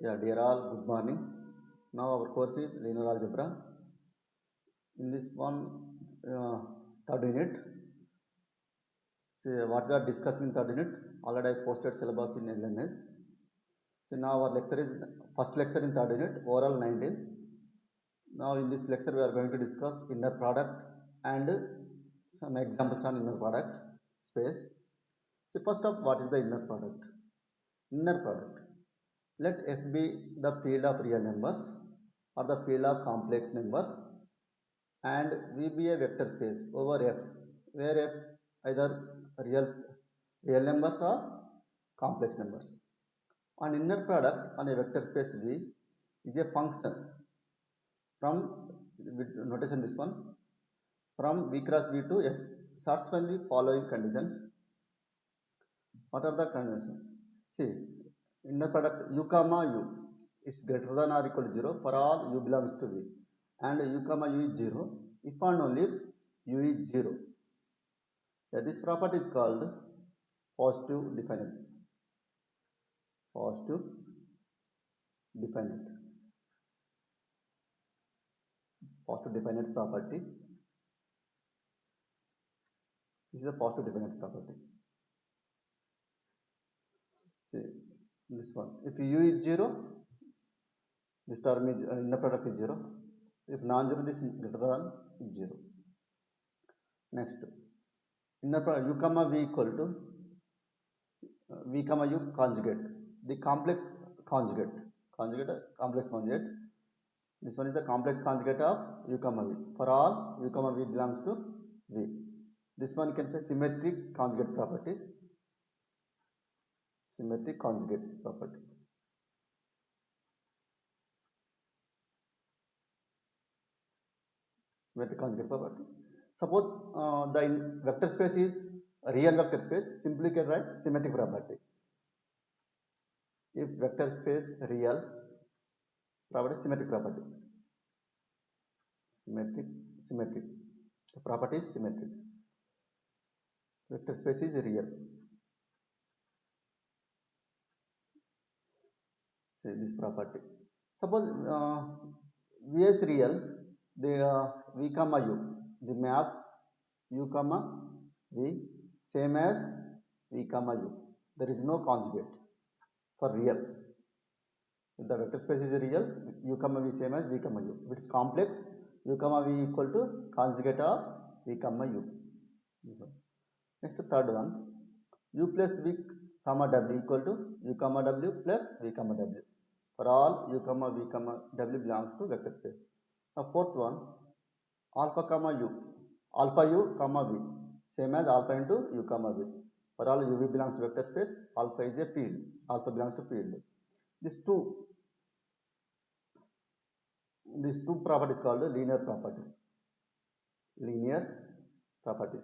Yeah, dear all, good morning. Now our course is linear algebra. In this one, third unit. See what we are discussing in third unit. Already I posted syllabus in LMS. So now our lecture is first lecture in third unit, overall 19. Now in this lecture we are going to discuss inner product and some examples on inner product space. So first up, what is the inner product? Inner product. Let F be the field of real numbers or the field of complex numbers and V be a vector space over F, where F either real numbers or complex numbers. An inner product on a vector space V is a function from, with notation this one, from V cross V to F starts when the following conditions. What are the conditions? See, inner product u comma u is greater than or equal to 0 for all u belongs to V, and u comma u is 0 if and only if u is 0. This property is called positive definite. Positive definite. Positive definite property. This is a positive definite property. See this one. If u is 0, this term is inner product is 0. If non-zero, this is greater than 0. Next, inner product u comma v equal to v comma u conjugate. The complex conjugate. Complex conjugate. This one is the complex conjugate of u comma v. For all u comma v belongs to v. This one you can say symmetric conjugate property. Symmetric conjugate property. Symmetric conjugate property. Suppose the vector space is a real vector space, simply you can write symmetric property. If vector space real, property symmetric property. Symmetric. The property is symmetric. Vector space is real. See this property. Suppose V is real, the V comma U, the map U comma V same as V comma U. There is no conjugate for real. If the vector space is real, U comma V same as V comma U. If it is complex, U comma V equal to conjugate of V comma U. Next, third one, U plus V comma W equal to U comma W plus V comma W. For all U comma V comma W belongs to vector space. Now fourth one, alpha comma U, alpha U comma V same as alpha into U comma V. For all UV belongs to vector space, alpha is a field, alpha belongs to field. These two properties called linear properties. Linearity property.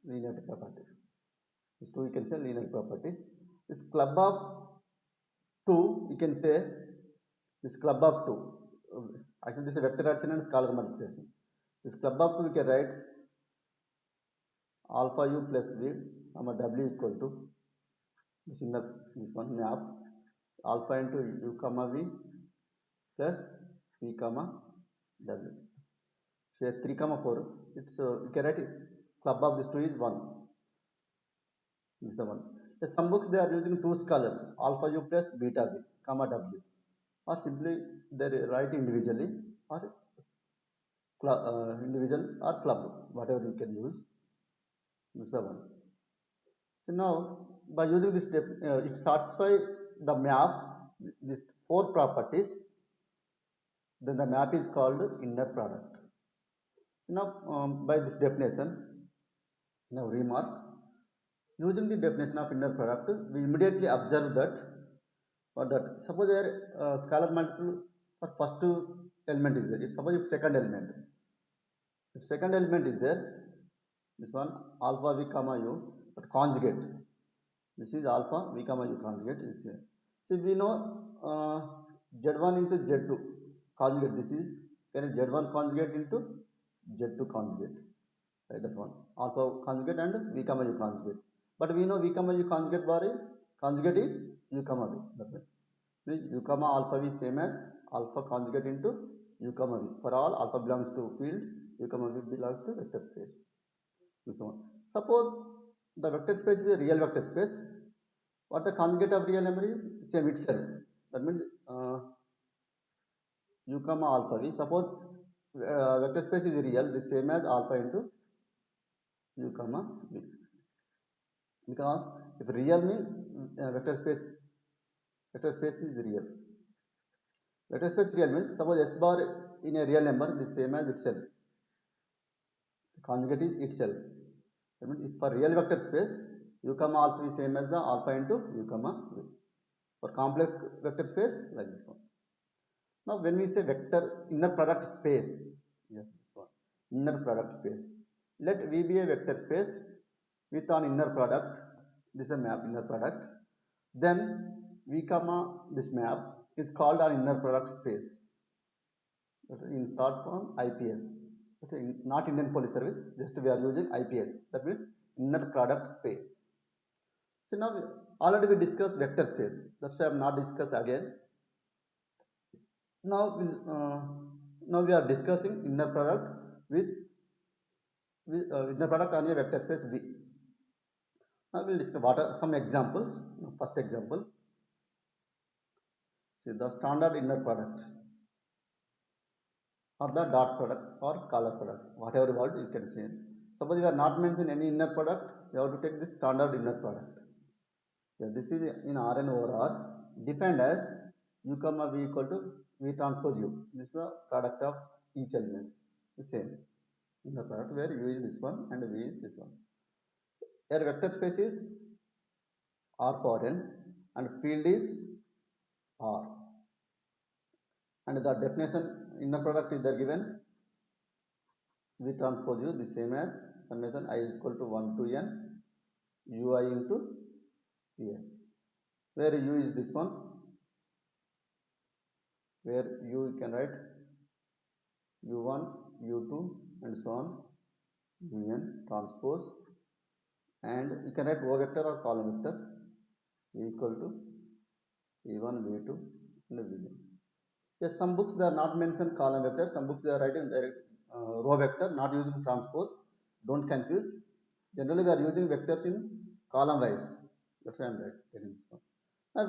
Linearity property. This two you can say linear property. This club of two, you can say this club of two. Actually, this is vector addition and scalar multiplication. This club of two, we can write alpha u plus v comma w equal to this one map alpha into u comma v plus v comma w. So 3 comma 4. It's you can write it. Club of these two is 1. This is the one. In some books they are using two scalars alpha u plus beta v comma w, or simply they write individually or individual or club, whatever you can use. This is the one. So now by using this step, it satisfies the map these four properties, then the map is called inner product. So now by this definition, now remark, using the definition of inner product, we immediately observe that suppose there scalar multiple for first element is there. If suppose if second element is there, this one alpha v comma u, but conjugate. This is alpha v comma u conjugate is here. So we know z1 into z2 conjugate. This is z1 conjugate into z2 conjugate. Right, that one alpha conjugate and v comma u conjugate. But we know v comma u conjugate is u comma v. That means u comma alpha v same as alpha conjugate into u comma v. For all alpha belongs to field, u comma v belongs to vector space. This one. Suppose the vector space is a real vector space. What the conjugate of real number is? Same itself. That means u comma alpha v. Suppose vector space is real, the same as alpha into u comma v. Because if real means vector space is real. Vector space real means suppose s bar in a real number the same as itself. The conjugate is itself. That means if for real vector space u comma alpha is same as the alpha into u comma v. For complex vector space like this one. Now when we say vector inner product space, yes, this one inner product space. Let V be a vector space with an inner product. This is a map inner product. Then V comma this map is called an inner product space. In short form IPS. Okay, not Indian Police Service. Just we are using IPS. That means inner product space. So now already we discussed vector space. That's why I am not discuss again. Now we are discussing inner product with inner product on a vector space V. Now we will discuss what are some examples. First example, see the standard inner product or the dot product or scalar product, whatever word you can say. Suppose you are not mentioning any inner product, you have to take this standard inner product. Yeah, this is in Rn over R defined as u comma v equal to v transpose u. This is the product of each elements. The same inner product where u is this one and v is this one. Here vector space is R power n and field is R. And the definition inner product is there given v transpose u the same as summation I is equal to 1 to n ui into vi, where u is this one, where u you can write u1 u2 and so on un transpose, and you can write row vector or column vector v equal to v1 v2 and vn. Yes, some books they are not mentioned column vector, some books they are writing direct row vector, not using transpose. Don't confuse. Generally we are using vectors in column wise. That's why I am writing this one. Now,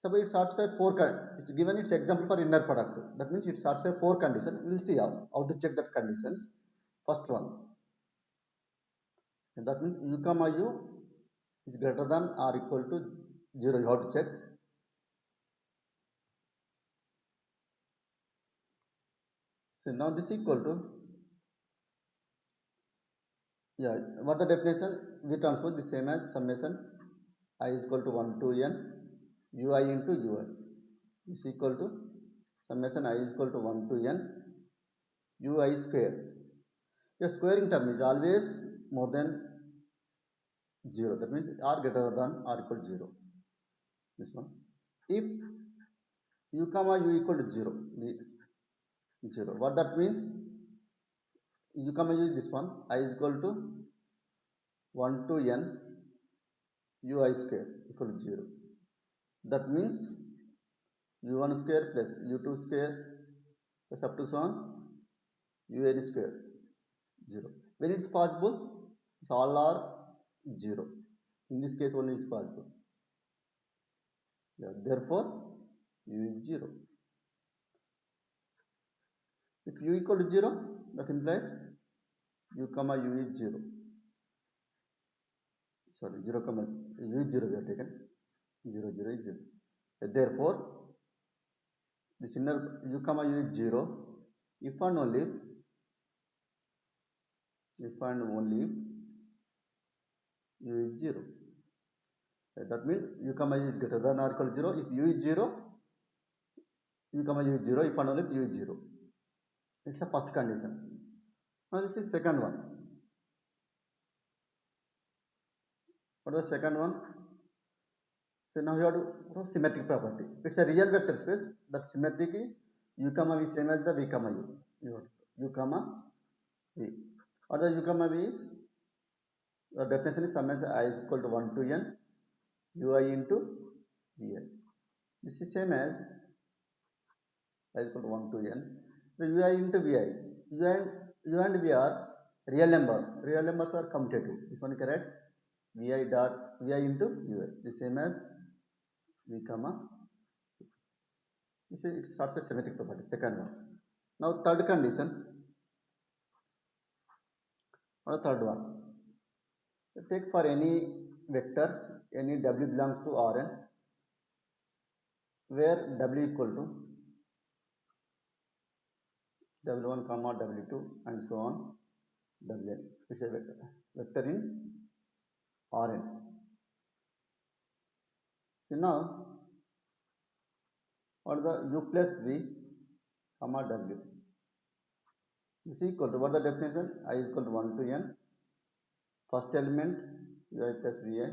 suppose it satisfies 4 it's given its example for inner product. That means it satisfies 4 conditions. We will see how to check that conditions. First one, and that means u comma u is greater than or equal to 0. You have to check. So now this equal to, yeah, what the definition? V transpose the same as summation I is equal to 1 to n ui into ui is equal to summation I is equal to 1 to n ui square. The squaring term is always more than 0. That means r greater than or equal to 0. This one. If u comma u equal to 0, 0. What that means? U comma u is this one. I is equal to 1 to n ui square equal to 0. That means u1 square plus u2 square plus up to so on un square 0. When it's possible, it's all are 0. In this case only is possible. Yeah, therefore u is 0. If u equal to 0, that implies u comma u is 0. Sorry, 0 comma u is 0 we have taken. 0 0 is 0. Therefore, this inner u comma u is 0 if and only if u is 0. That means u comma u is greater than or equal to 0. If u is 0, u comma u is 0 if and only if u is 0. It's the first condition. Now this is second one. What is the second one? So now you have to symmetric property. It's a real vector space. That symmetric is u comma v same as the v comma u. U comma v. What the u comma v is? The definition is sum as I is equal to 1 to n ui into vi. This is same as I is equal to 1 to n. So ui into vi. U and v are real numbers. Real numbers are commutative. This one correct. Vi into ui. The same as v comma. This is it starts with symmetric property. Second one. Now third condition. Or the third one. So take for any vector, any w belongs to Rn, where w equal to w1 comma w2 and so on wn. It's a vector in Rn. So now what the u plus v comma w is equal to what the definition I is equal to 1 to n first element ui plus vi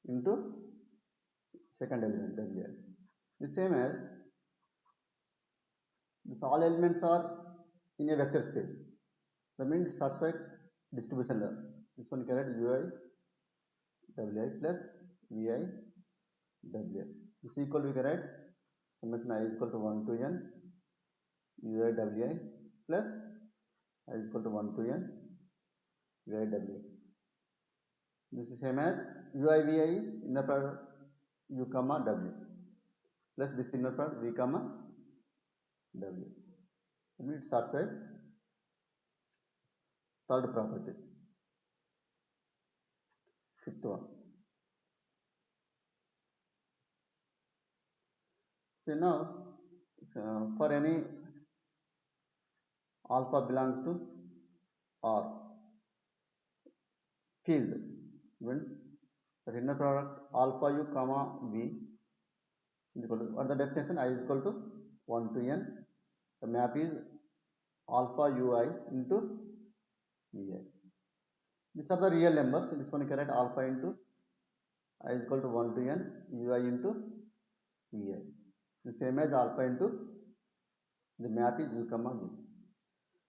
into second element wi. The same as this all elements are in a vector space. That means it satisfies distribution law. This one correct ui wi plus vi wi is equal to correct summation I is equal to 1 to n ui wi plus I is equal to 1 to n ui wi. This is same as ui vi is inner product u comma w plus this inner product v comma w. That means it satisfies third property. Fifth one. So now for any alpha belongs to R field means the inner product alpha u comma v is equal to what the definition I is equal to 1 to n. The map is alpha ui into vi. These are the real numbers. So this one correct alpha into I is equal to 1 to n ui into vi. The same as alpha into the map is u comma v.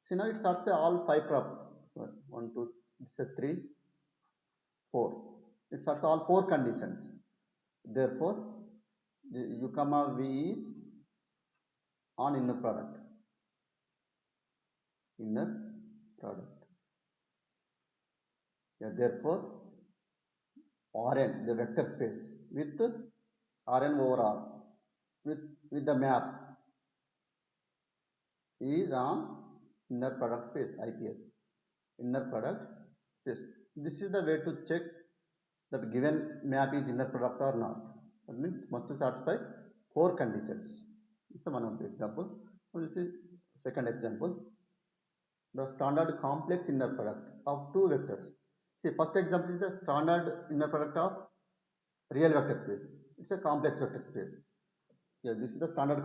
So now it starts the all five sorry 1 2 this is 3 4. It starts all four conditions. Therefore the u comma v is on inner product. Inner product. Yeah, therefore Rn the vector space with Rn over R with the map is on inner product space IPS. Inner product space. This is the way to check that given map is inner product or not. That means must satisfy four conditions. This is one of the example. This is second example. The standard complex inner product of two vectors. See, first example is the standard inner product of real vector space. It's a complex vector space. Yeah, this is the standard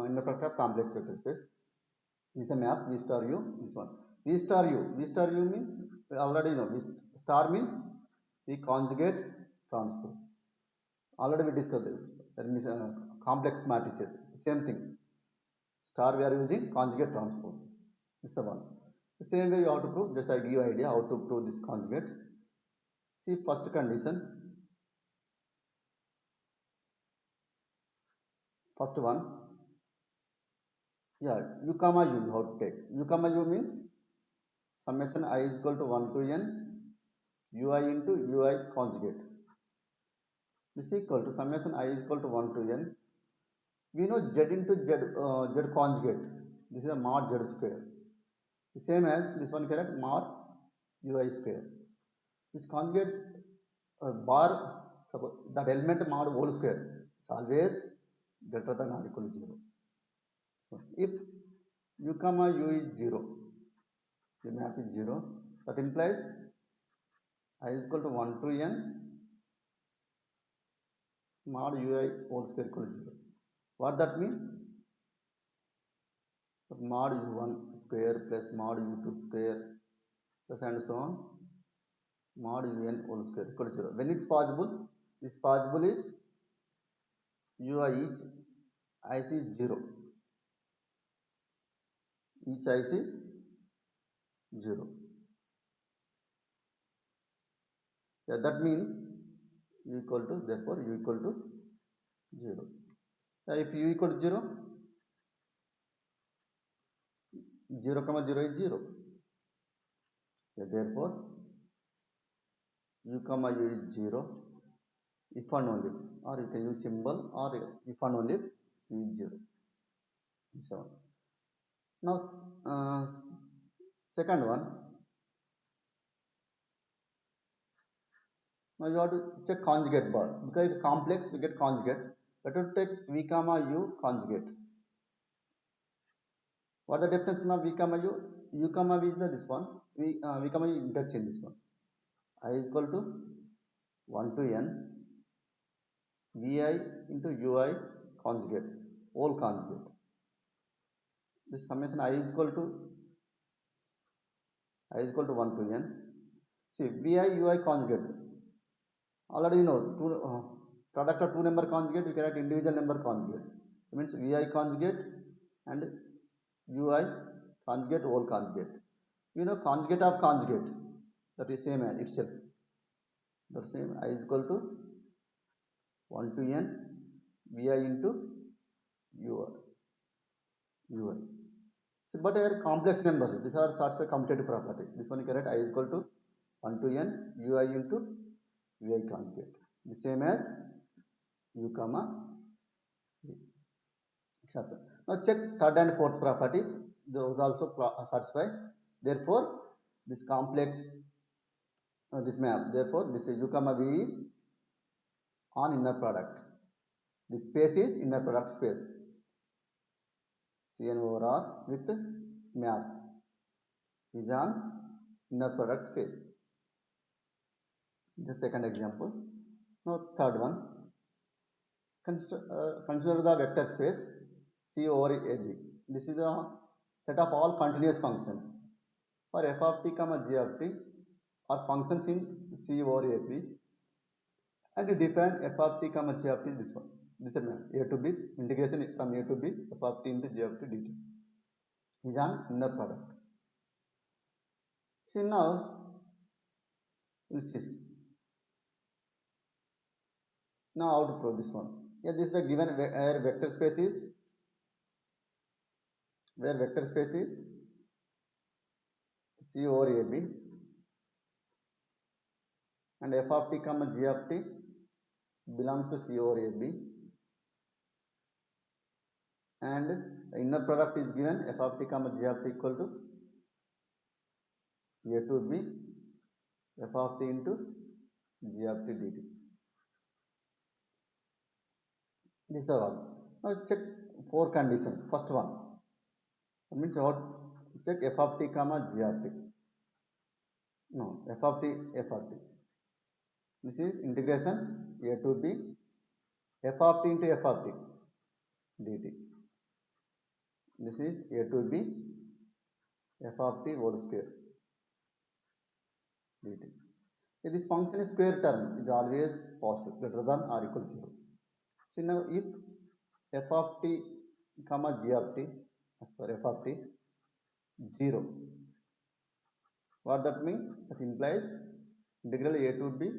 inner product of complex vector space. This is the map V star u. This one V star u means already you know V star means the conjugate transpose. Already we discussed it. That means complex matrices. Same thing. Star we are using conjugate transpose. This is the one. The same way you have to prove. Just I give you idea how to prove this conjugate. See first condition. First one. Yeah, u comma u how to take. U comma u means summation I is equal to 1 to n ui into ui conjugate. This is equal to summation I is equal to 1 to n. We know z into z conjugate. This is a mod z square. The same as this one correct mod ui square. This conjugate bar suppose that element mod whole square is always greater than or equal to 0. So if u comma u is 0, the map is 0, that implies I is equal to 1 to n mod ui whole square equal to 0. What that means? Mod u1 square plus mod u2 square plus and so on mod un whole square equal to 0. When it's possible, this possible is ui each IC is 0. Each IC 0. Yeah, that means u equal to, therefore u equal to 0. If u equal to 0, 0 comma 0 is 0. Yeah, therefore u comma u is 0 if and only, or you can use symbol, or if and only u is 0. So now second one, now you have to check conjugate bar, because it's complex we get conjugate. Let us take v comma u conjugate. What is the definition of v comma u? U comma v is this one, v comma u interchange this one. I is equal to 1 to n vi into ui conjugate, whole conjugate. This summation I is equal to 1 to n. See, vi ui conjugate, already you know, product of two number conjugate, you can write individual number conjugate. It means vi conjugate and ui conjugate, whole conjugate. You know, conjugate of conjugate, that is same as itself. The same I is equal to 1 to n vi into ui. So, but here complex numbers, these are satisfy commutative property. This one you can write I is equal to 1 to n ui into vi conjugate, the same as u comma v. Now check third and fourth properties, those also satisfy. Therefore this complex, this map, therefore this u comma v is on inner product. This space is inner product space, Cn over R with map is on inner product space. The second example. Now third one, consider the vector space C over AB. This is a set of all continuous functions for f of t comma g of t are functions in C over AB, and you define f of t comma g of t, this one, this is a to b, integration from a to b f of t into g of t dt is an inner product. See, now let's see now how to prove this one. Yeah, this is the given where vector space is C over AB, and f of t comma g of t belongs to C over AB, and the inner product is given f of t comma g of t equal to a to b f of t into g of t dt. This is the one. Now check four conditions. First one, that means what? Check f of t comma g of t. No, f of t. This is integration a to b f of t into f of t dt. This is a to b f of t whole square dt. If this function is square term, is always positive, greater than or equal to 0. So now if f of t comma g of t, f of t 0, what that means? That implies integral a to b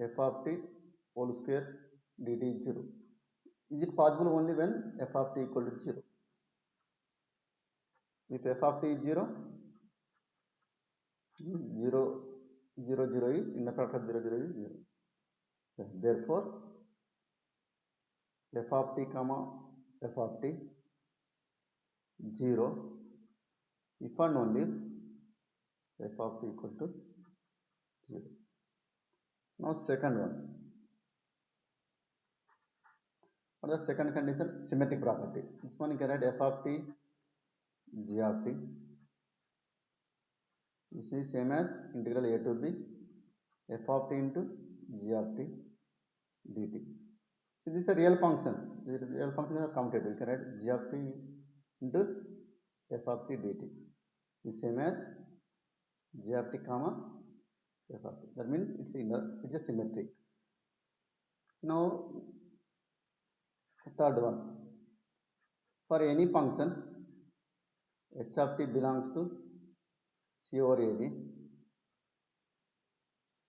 f of t whole square dt is 0. Is it possible only when f of t equal to 0? If f of t is 0, 0 is inner product of 0 is 0. Therefore f of t comma f of t 0 if and only if f of t equal to 0. Now second one, what is the second condition? Symmetric property. This one you can write f of t g of t. This is same as integral a to b f of t into g of t dt. So these are real functions. The real functions are commutative. You can write g of t into f of t dt is same as g of t comma f of t. That means it's a symmetric. Now third one, for any function h of t belongs to C over AB,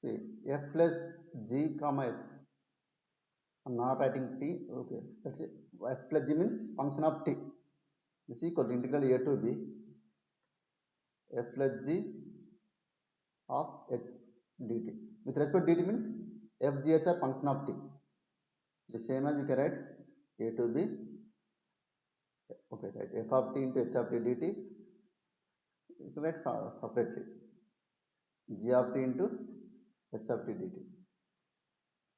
See, f plus g comma h. I'm not writing t. Okay, that's it. F plus g means function of t. This is equal to integral a to b f plus g of h dt. With respect to dt means f g h are function of t. The same as you can write a to b. Okay, right. F of t into h of t dt. You can write separately. G of t into h of t dt.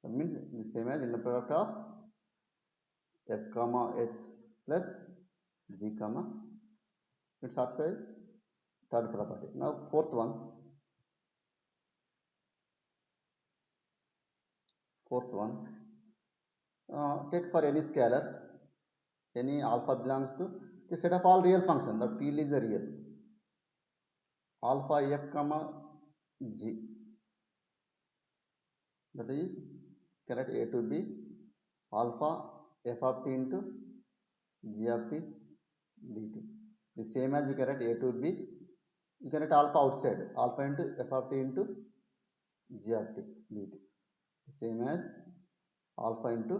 That means the same as inner product of f comma h plus g comma. It satisfies third property. Now fourth one. Take for any scalar, any alpha belongs to the set of all real functions. The field is the real. Alpha f comma g. That is correct a to b alpha f of t into g of t dt. The same as you can write a to b. You can write alpha outside. Alpha into f of t into g of t dt. The same as alpha into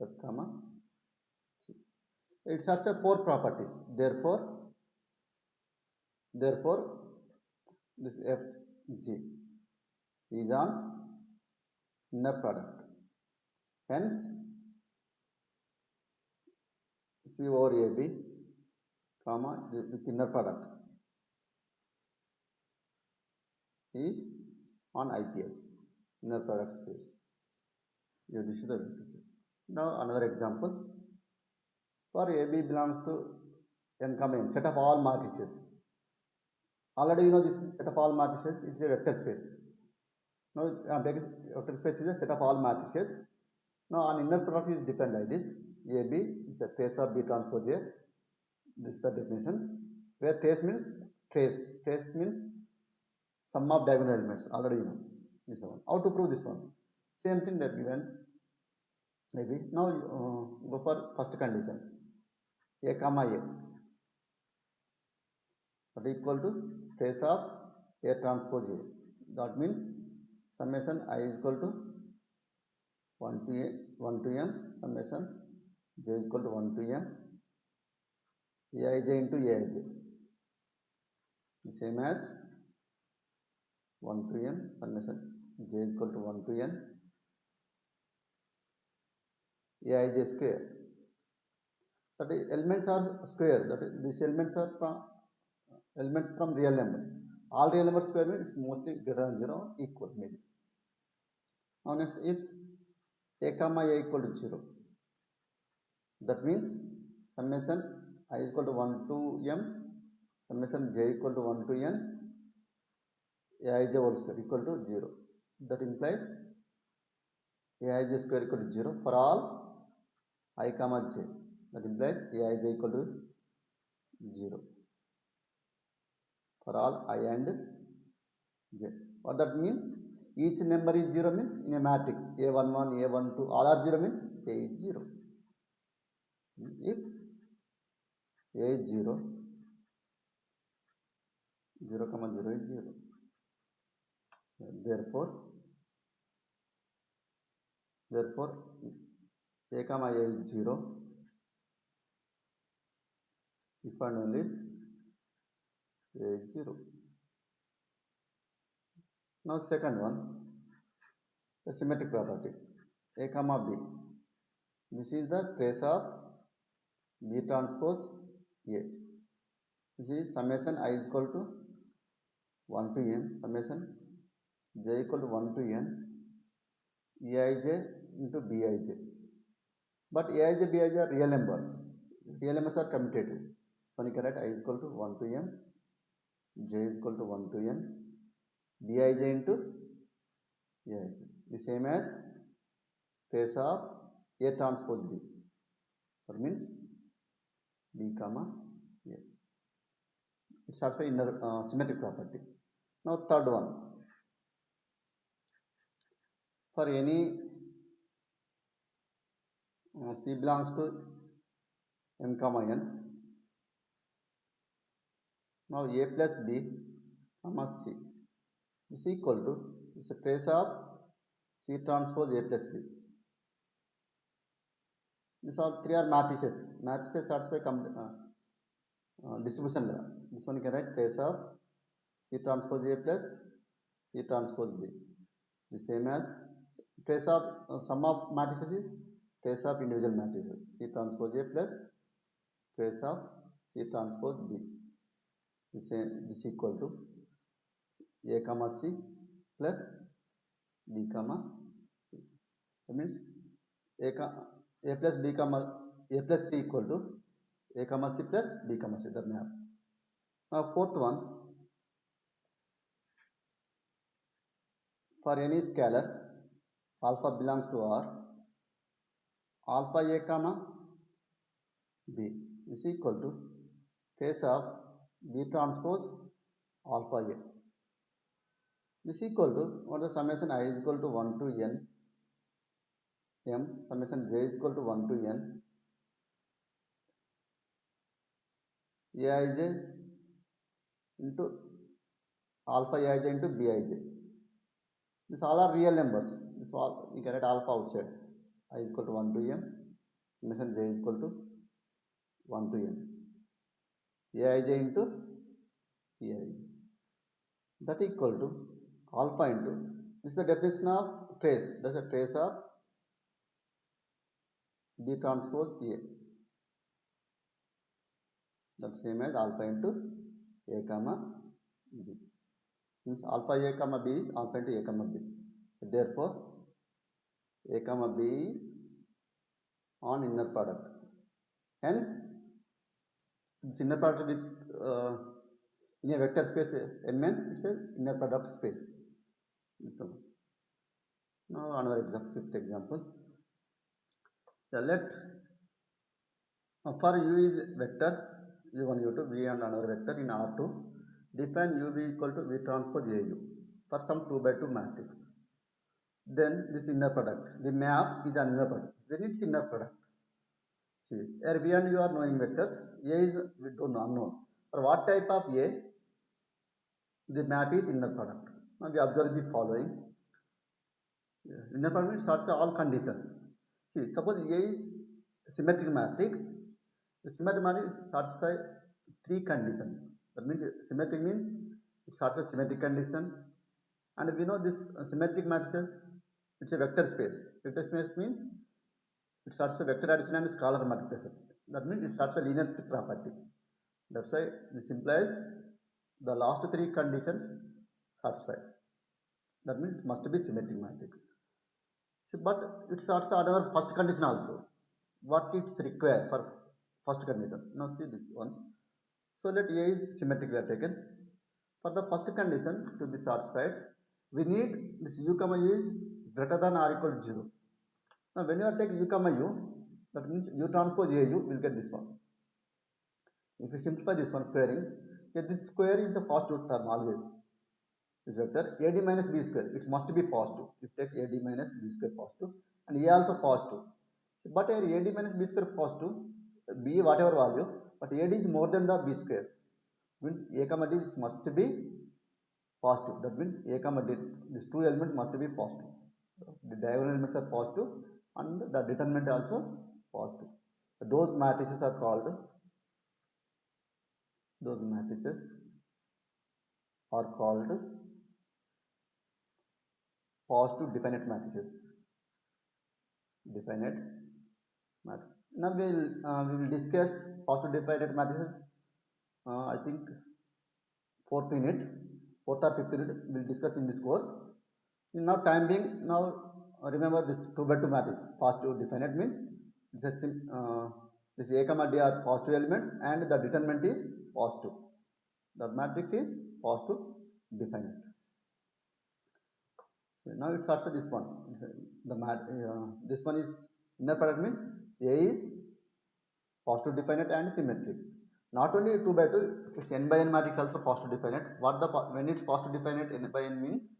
f comma g. It has a four properties. Therefore, this f g is on inner product. Hence, C over AB, comma, with inner product is on IPS, inner product space. Yeah, this is the picture. Now another example. For AB belongs to n comma n, set of all matrices. Already you know this set of all matrices, it's a vector space. Now vector space is a set of all matrices. Now an inner product is defined like this. AB is a trace of B transpose A. This is the definition. Where trace means sum of diagonal elements. Already you know this one. How to prove this one? Same thing that given. Maybe now go for first condition. A comma A. That is equal to trace of A transpose A. That means summation I is equal to 1 to m summation j is equal to 1 to m aij into aij. The same as 1 to m summation j is equal to 1 to n aij square. That is elements are square. That is these elements are elements from real number. All real numbers square means it's mostly greater than 0 equal maybe. Now next, if a comma a equal to 0, that means summation I is equal to 1 to m summation j equal to 1 to n aij whole square equal to 0. That implies aij square equal to 0 for all I comma j. That implies aij equal to 0 for all I and j. What that means? Each number is 0 means in a matrix a11, a12, all are 0 means a is 0. If a is 0, 0 comma 0 is 0. Therefore a comma a is 0 if and only a is 0. Now second one, the symmetric property a comma b. This is the trace of B transpose A. This is summation I is equal to 1 to n summation j equal to 1 to n aij into bij. But aij bij are real numbers. Real numbers are commutative. So you can write I is equal to 1 to m, j is equal to 1 to n, bij into aij. The same as trace of A transpose B. That means B comma A. It's also inner symmetric property. Now third one. For any C belongs to n comma n. Now A plus B comma C is equal to It's a trace of C transpose A plus B. These all three are matrices. Matrices satisfy distribution law. This one you can write trace of C transpose A plus C transpose B. The same as trace of sum of matrices is trace of individual matrices. C transpose A plus trace of C transpose B. This equal to A comma C plus B comma C. That means A plus B comma A plus C equal to A comma C plus B comma C, the map. Now fourth one, for any scalar alpha belongs to R, alpha A comma B is equal to trace of B transpose alpha A. This equal to what the summation I is equal to 1 to n m summation j is equal to 1 to n aij into alpha aij into bij. These all are real numbers. This all you can write alpha outside. I is equal to 1 to m summation j is equal to 1 to n aij into aij. That equal to alpha into, this is the definition of trace. That's a trace of B transpose A. That's same as alpha into A comma B. Means alpha A comma B is alpha into A comma B. Therefore, A comma B is on inner product. Hence, this inner product with in a vector space Mn, it's an inner product space. Now another example, fifth example. Let for U is vector U1 U2 V and another vector in R2, define UV equal to V transpose AU for some 2 by 2 matrix. Then this inner product, the map is an inner product. Then it's inner product. See, here V and U are knowing vectors. A is we don't know, unknown. For what type of A? The map is inner product. Now we observe the following. Inner product satisfies all conditions. See, suppose A is symmetric matrix. The symmetric matrix satisfies 3 conditions. That means symmetric means it satisfies symmetric condition, and we know this symmetric matrices. It's a vector space. Vector space means it satisfies vector addition and scalar multiplication. That means it satisfies linear property. That's why this implies the last 3 conditions satisfied. That means it must be symmetric matrix. But it satisfies another first condition also. What it's required for first condition? Now see this one. So let A is symmetric we are taken. For the first condition to be satisfied, we need this U comma U is greater than or equal to 0. Now when you are taking U comma U, that means U transpose AU will get this one. If you simplify this one squaring, this square is a positive term always. This vector AD minus B square, it must be positive. You take AD minus B square positive and A also positive. But here AD minus B square positive, B whatever value, but AD is more than the B square. Means A comma D must be positive. That means A comma D, these 2 elements must be positive. The diagonal elements are positive and the determinant also positive. Those matrices are called positive definite matrices. Now we will discuss positive definite matrices. I think fourth or fifth unit we will discuss in this course. Now time being, now remember this 2 by 2 matrix. Positive definite means this A comma D are positive elements and the determinant is positive. The matrix is positive definite. So now it starts with this one. This one is inner product means A is positive definite and symmetric. Not only 2 by 2, it's n by n matrix also positive definite. When it's positive definite, n by n means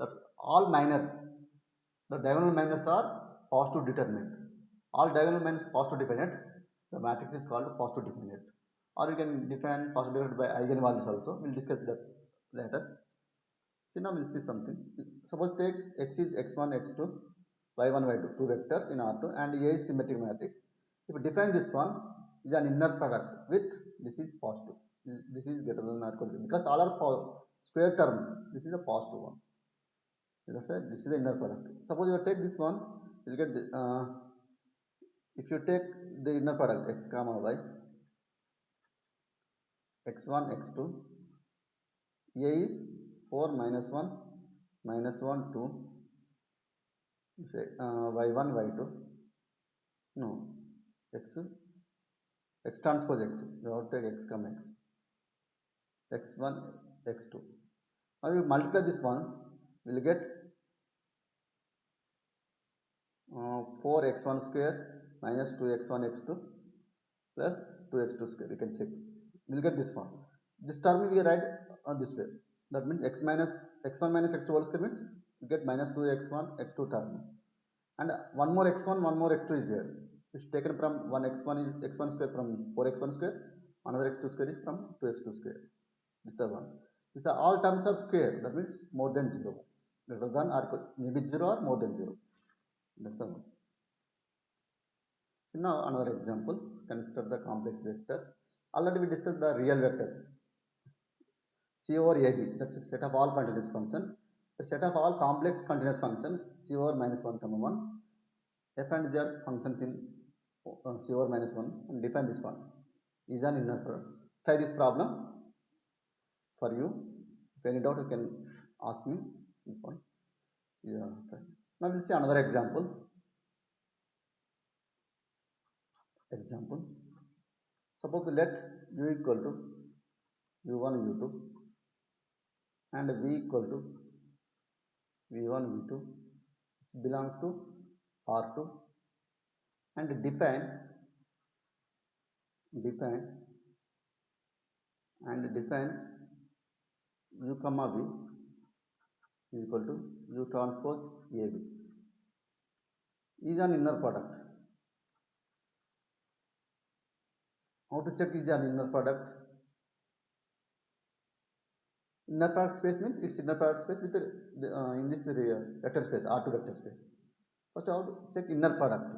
that all minors, the diagonal minors are positive determinant. All diagonal minors positive definite, the matrix is called positive definite. Or you can define positive definite by eigenvalues also. We'll discuss that later. See, now we'll see something. Suppose take x is x1, x2, y1, y2, two vectors in R2, and A is symmetric matrix. If we define this one is an inner product with this is positive. This is greater than or equal to, because all are square terms. This is a positive one. This is the inner product. Suppose you take this one, you'll get the, if you take the inner product x comma y, x1, x2, A is 4 minus 1 minus 1 2, say y1 y2, no, x transpose x, you have to take x comma x, x1 x2. Now you multiply this one, we will get 4x1 square minus 2x1 x2 plus 2x2 square. You can check, we will get this one. This term we write this way, that means x1 minus x2 whole square means you get minus 2x1 x2 term, and one more x1 one more x2 is there. It's taken from one x1 is x1 square from 4x1 square, another x2 square is from 2x2 square. This is the one. These are all terms are square, that means more than 0, greater than or equal, maybe 0 or more than 0. That's the one. So now another example, consider the complex vector. Already we discussed the real vector C over AB, that's a set of all continuous function. The set of all complex continuous function C over minus 1 comma 1. F and G are functions in C over minus 1, and define this one is an inner product. Try this problem for you. If any doubt, you can ask me this one. Yeah. Now we'll see another example. Suppose let u equal to u1 u2 and v equal to v1 v2, which belongs to R2, and define u comma v is equal to u transpose AB is an inner product. How to check is an inner product? Inner product space means it's inner product space with in this vector space, R2 vector space. First, how to check inner product?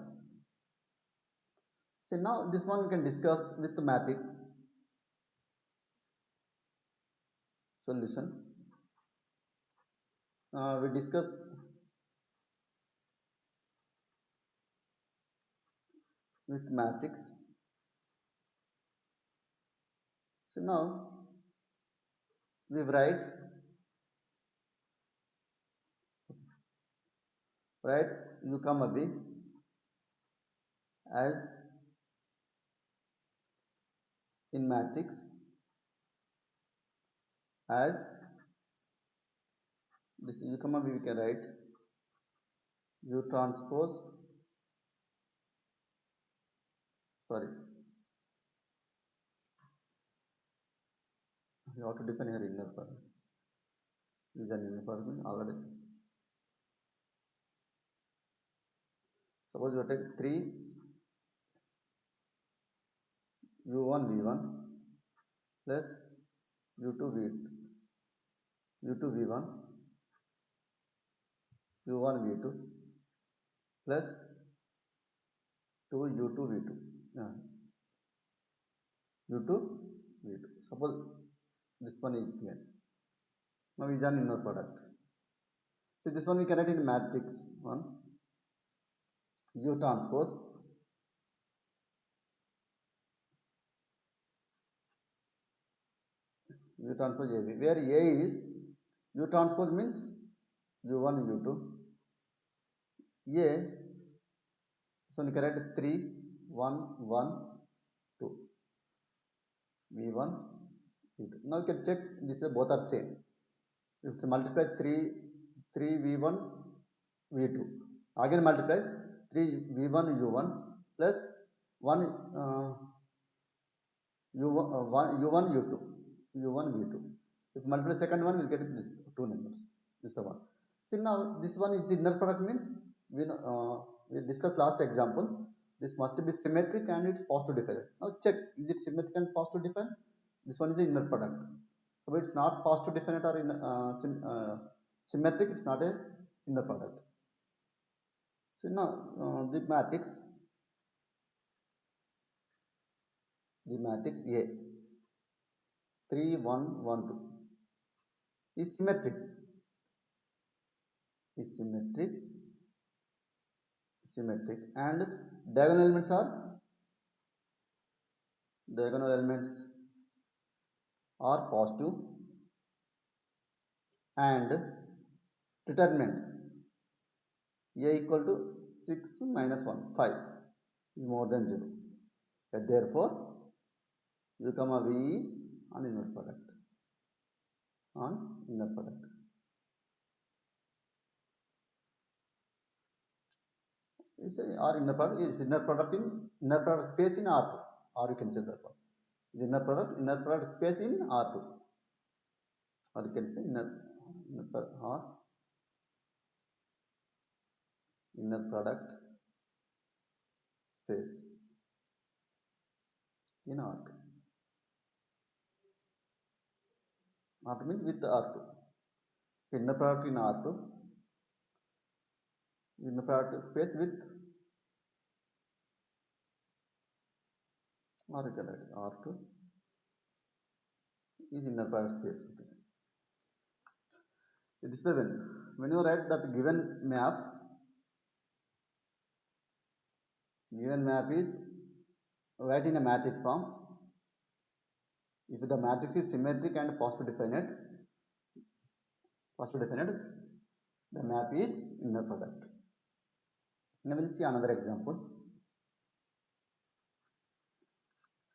So now this one we can discuss with the matrix solution. We discuss with matrix. So now we write u comma v as in matrix as this u comma v, we can write u transpose, sorry, you have to define here inner product. Is an inner product already. Suppose you take 3 u1 v1 plus u2 v1 u1 v2 plus 2 u2 v2 u2 v2. Suppose this one is clear. Now is an inner product. So this one we can write in matrix 1 u transpose AB, where A is u transpose means u1 u2, A, so we can write 3 1 1 2 v1 v2. Now you can check this both are same. If you multiply 3 v1 v2, again multiply 3 v1 u1 plus 1 u1 u2 u1 v2. If multiply second one, we'll get this two numbers. This is the one. See now this one is inner product means we discussed last example. This must be symmetric and it's positive defined. Now check, is it symmetric and positive defined? This one is the inner product. If it's not positive definite or symmetric, it's not a inner product. So now the matrix A 3 1 1 2 is symmetric and diagonal elements are positive and determinant a equal to 6 minus 1 5 is more than 0. And therefore u comma v is an inner product. Is or inner product is inner product space in R2, or you can say that one. The inner product space in R2, or you can say inner product space in R2. R2 means with R2. Inner product in R2, inner product space with, or you can write R2 is inner product space. This is the when you write that given map is write in a matrix form. If the matrix is symmetric and positive definite, the map is inner product. Now we will see another example.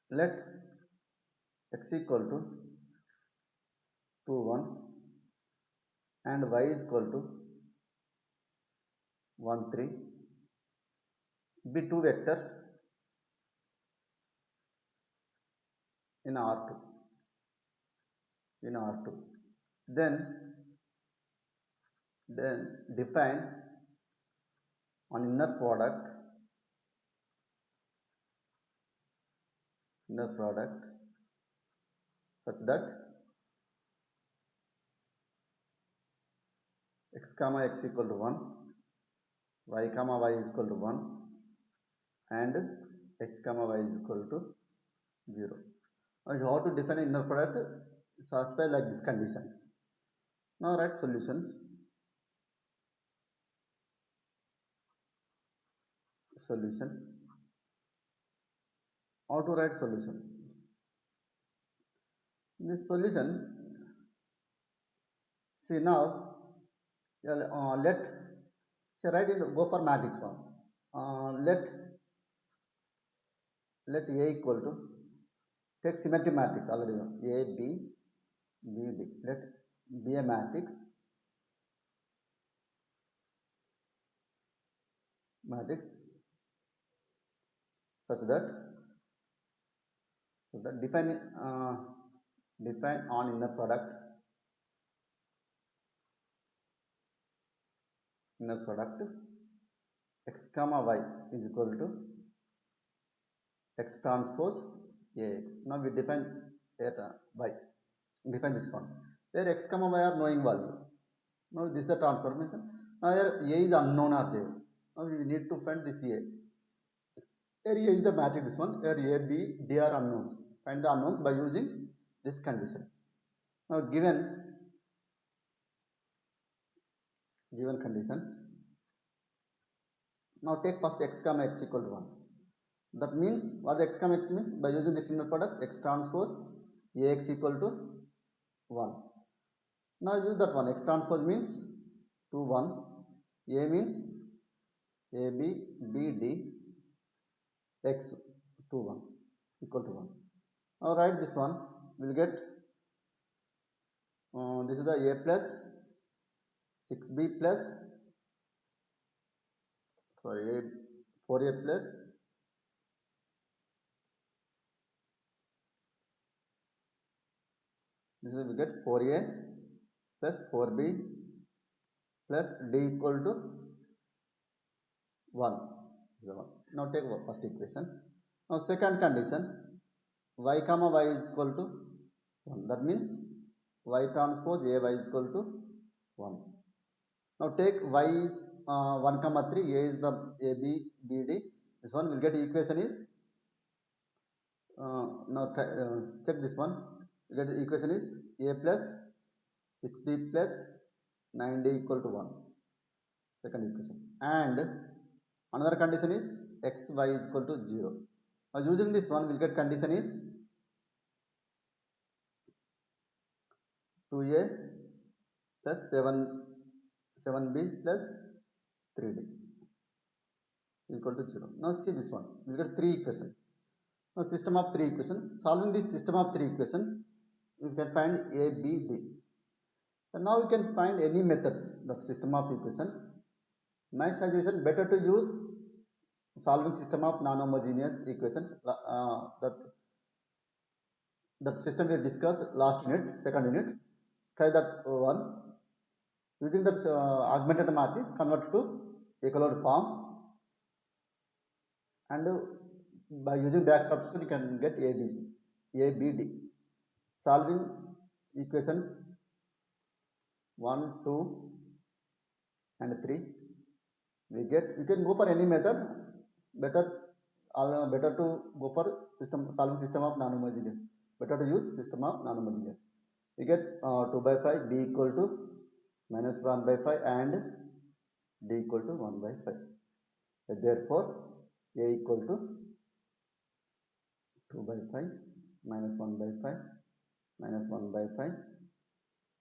Let x equal to 2 1 and y is equal to 1 3 be two vectors in R2. Then define an inner product such that x comma x equal to 1, y comma y is equal to 1, and x comma y is equal to 0. And how to define an inner product? Satisfy like these conditions. Now write solutions. How to write solution? This solution, see now, let write it, go for matrix form. Let A equal to, take symmetric matrix already, A B B D. Let be a matrix such that define on inner product x comma y is equal to x transpose Ax. Now we define y. Define this one. Where x comma y are knowing value. Now this is the transformation. Now here A is unknown are there. Now we need to find this A. Here A is the matrix, this one. Here A, B, D are unknowns. Find the unknowns by using this condition. Now given conditions. Now take first x comma x equal to 1. That means what the x comma x means? By using this inner product, x transpose Ax equal to 1. Now use that one. X transpose means 2 1. A means A B B D x 2 1 equal to 1. Now write this one. We'll get this is the A plus 6B plus 4A plus this is we get 4A plus 4B plus D equal to 1. Now take first equation. Now second condition, y comma y is equal to 1. That means y transpose ay is equal to 1. Now take y is 1 comma 3, a is the ab bd. This one will get equation is now check this one. You get the equation is a plus 6b plus 9d equal to 1. Second equation. And another condition is xy is equal to 0. Now using this one, we'll get condition is 2a plus 7b plus 3d equal to 0. Now see this one. We'll get 3 equation. Now system of 3 equation. Solving this system of 3 equation, we can find a, b, d. And now we can find any method, that system of equation. My suggestion, better to use solving system of non-homogeneous equations. That system we discussed last unit, second unit. Try that one. Using that augmented matrix, convert to echelon form, and by using back substitution, you can get ABC, A, B, D. Solving equations 1, 2, and 3. We get, you can go for any method. Better to go for solving system of non-homogeneous. Better to use system of non-homogeneous. We get 2 by 5, b equal to minus 1 by 5, and d equal to 1 by 5. Therefore, a equal to 2 by 5 minus 1 by 5 minus 1 by 5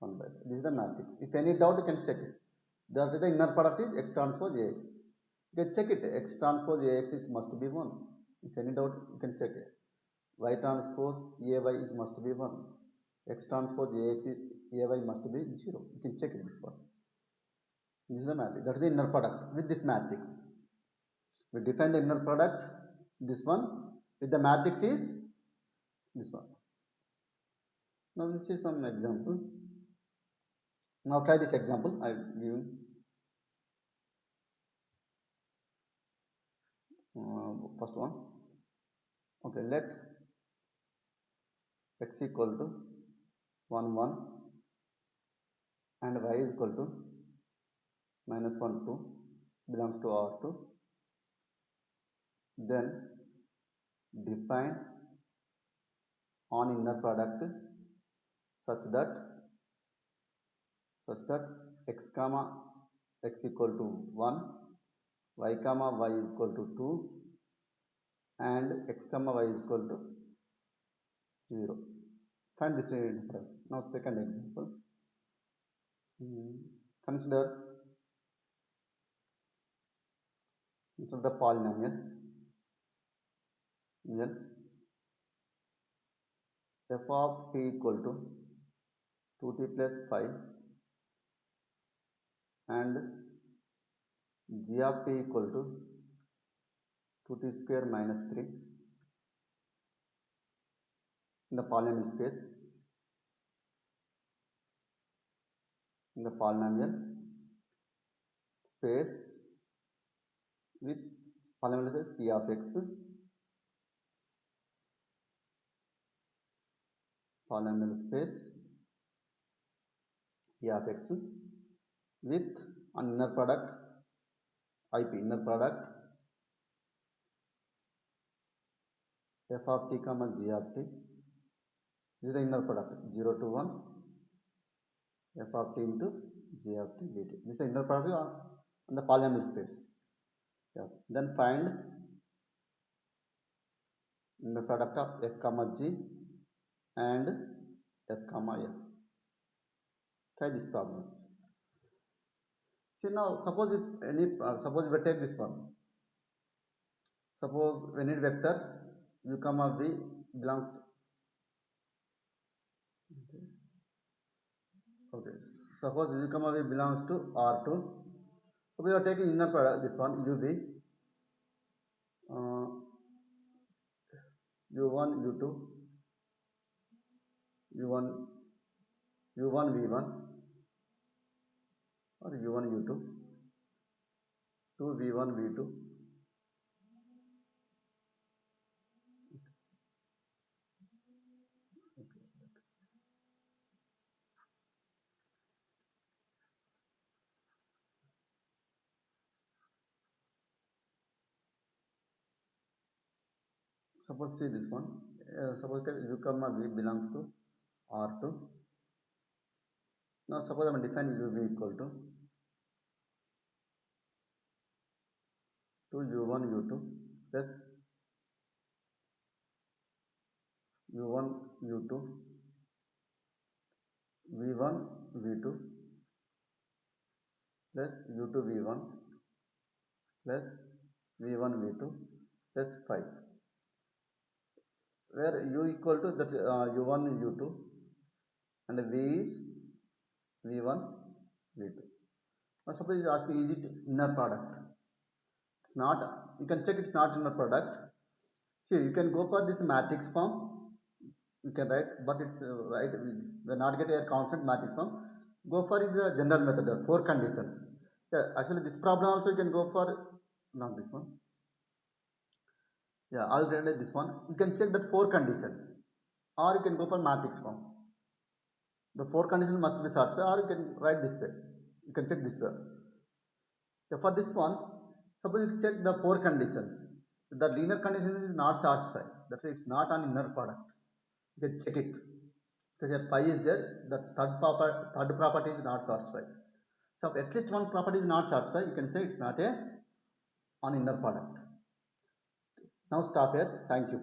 1 by 5. This is the matrix. If any doubt, you can check it. That is the inner product is x transpose ax. You can check it. X transpose ax, it must be 1. If any doubt, you can check it. Y transpose ay is must be 1. X transpose ax is, ay must be 0. You can check it, this one. This is the matrix. That is the inner product with this matrix. We define the inner product, this one, with the matrix is this one. Now we'll see some example. Now try this example I have given. First one. Okay, let x equal to 1 1 and y is equal to minus 1 2 belongs to R2. Then define on inner product such that x comma x equal to 1, y comma y is equal to 2, and x comma y is equal to 0. Find this inner product. Now second example. Consider the polynomial f of t equal to 2t plus 5 and g of t equal to 2t square minus 3 in the polynomial space. In the polynomial space with polynomial space p of x, polynomial space p of x with an inner product IP, inner product f of t comma g of t. This is the inner product 0 to 1 f of t into g of t dt. This is the inner product on the polynomial space. Yeah. Then find inner product of f comma g and f comma f. Try these problems. See now, suppose suppose we take this one. Suppose we need vector u comma v belongs to, okay. Suppose u comma v belongs to R2. So we are taking inner product, this one uv, u1 u2 u1 u1 v1 or u1 u2 2 v1 v2 Suppose see this one. Suppose that u comma v belongs to R2. Now suppose I am define uv equal to u1 u2 plus u1 u2 v1 v2 plus u2 v1 plus v1 v2 plus 5, where u equal to that u1 u2 and v is v1 v2. Now suppose you ask me, is it inner product? It's not. You can check it's not inner product. See, you can go for this matrix form. You can write, but it's right. We're not getting a constant matrix form. Go for it the general method. There are 4 conditions. Yeah, actually this problem also you can go for, not this one. Yeah, I'll write this one. You can check that 4 conditions, or you can go for matrix form. The 4 conditions must be satisfied, or you can write this way. You can check this way. Yeah, for this one, suppose you check the 4 conditions. The linear condition is not satisfied. That's why it's not an inner product. You can check it. Because pi is there, the third property is not satisfied. So if at least one property is not satisfied, you can say it's not an inner product. Now stop here. Thank you.